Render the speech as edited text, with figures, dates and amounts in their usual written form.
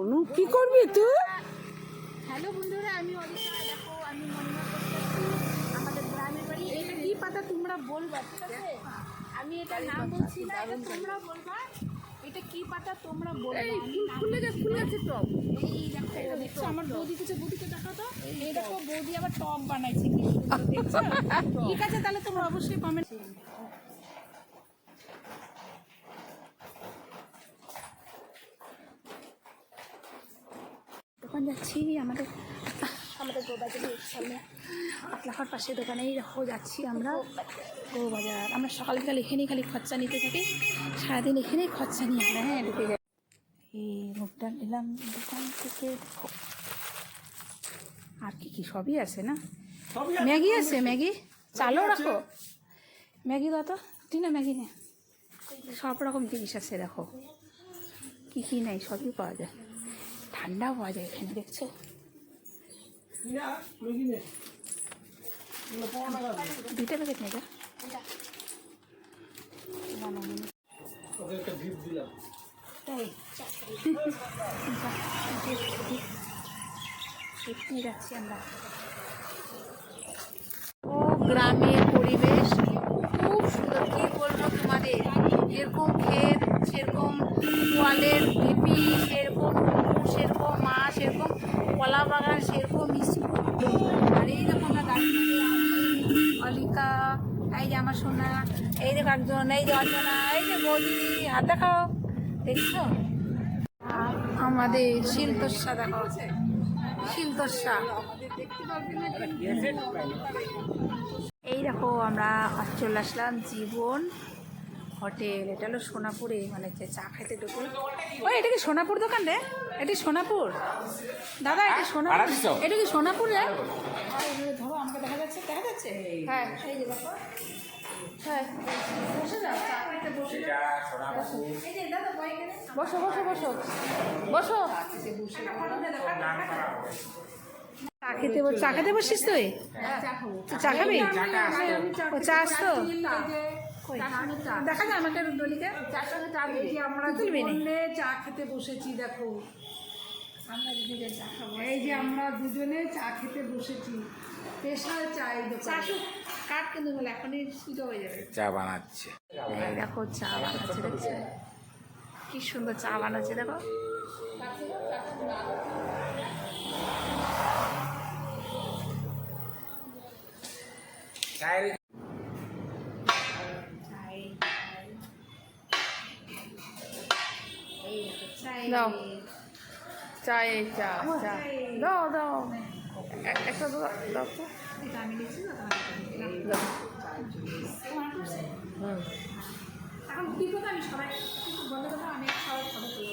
অনু কি করবি তুই? হ্যালো বন্ধুরা, আমি অলিকা। দেখো আমি মনে করতেছি আমাদের গ্রামের বাড়ি। এটা কি পাতা তোমরা বলবা, ঠিক আছে? আমি এটা নাম বলছি না, এটা তোমরা বলবা। এটা কি পাতা তোমরা বলবা। ফুলে গেছে টব। এই দেখো দেখছো আমার বৌদি কিছু, বৌদিকে দেখো তো। এই দেখো বৌদি আবার টব বানাইছে, কি সুন্দর দেখছো। ঠিক আছে, তাহলে তোমরা অবশ্যই কমেন্ট। দোকান যাচ্ছি আমাদের গৌবাজারের সামনে পাতলাখার পাশে দোকানেই দেখো যাচ্ছি আমরা গৌবাজার। আমরা সকাল বিকাল এখানেই খালি খরচা নিতে থাকি, সারাদিন এখানেই খরচা নিয়ে আমরা ঢুকে যাই। এই মুখটা নিলাম দোকান থেকে। দেখো আর কি সবই আছে না, ম্যাগি আছে, ম্যাগি চালও রাখো, ম্যাগি দাও তো টিনা, ম্যাগি নে, সব রকম জিনিস আছে। দেখো কি নাই সবই পাওয়া যায়, ঠান্ডাও পাওয়া যায় এখানে, দেখছো। দুইটা প্যাকেট নেই যাচ্ছি আমরা। ও গ্রামের পরিবেশ খুব সুন্দর, কি বলবো তোমাদের। যেরকম ক্ষেত, সেরকম ওয়ালের ঢিপি, সেরকম সেরকম মাছ, সেরকম কলা বাগান, সেরকম স্কুল। আর এই দেখো আমরা গাড়ি, অলিকা, এই যে আমার সোনা, এই দেখো একজন, এই যে অর্চনা, এই যে বৌদি, হাত দেখাও, দেখছো। আর আমাদের শিলতোষা দেখো, শিলতোষা। এই দেখো আমরা চলে আসলাম জীবন হোটেল। এটা হলো সোনাপুরে, মানে চা খাইতে ঢুকে। ওই এটা কি সোনাপুর দোকান রে? এটি সোনাপুর দাদা, এটা সোনাপুর, এটা কি সোনাপুর রে? ধরো আমাকে দেখা যাচ্ছে, দেখা যাচ্ছে। হ্যাঁ এই যে দেখো, হ্যাঁ বসে যাও, চা খাইতে বসে যাও। এই যে দাদা বসো বসো বসো বসো। চা খেতে বসিস তুই? চা খাবি? ও চা আসতো, দেখা যায় আমাকে দলিকে আমরা দুজনে চা খেতে বসেছি। দেখো আমরা দুজনে চা খাবো, এই যে আমরা দুজনে চা খেতে বসেছি। স্পেশাল চাই চা কাঠ কিন্তু বলে এখনই সুতো হয়ে যাবে। চা বানাচ্ছে, এই দেখো চা বানাচ্ছে, দেখছে কি সুন্দর চা বানাচ্ছে। দেখো দাও চাই, চা চা দাও দাও, একটা দাও তো। আমি লিখছি না এখন কি কথা, আমি সবাই বলে দেবো, আমি সবাই ফটো তুলবো।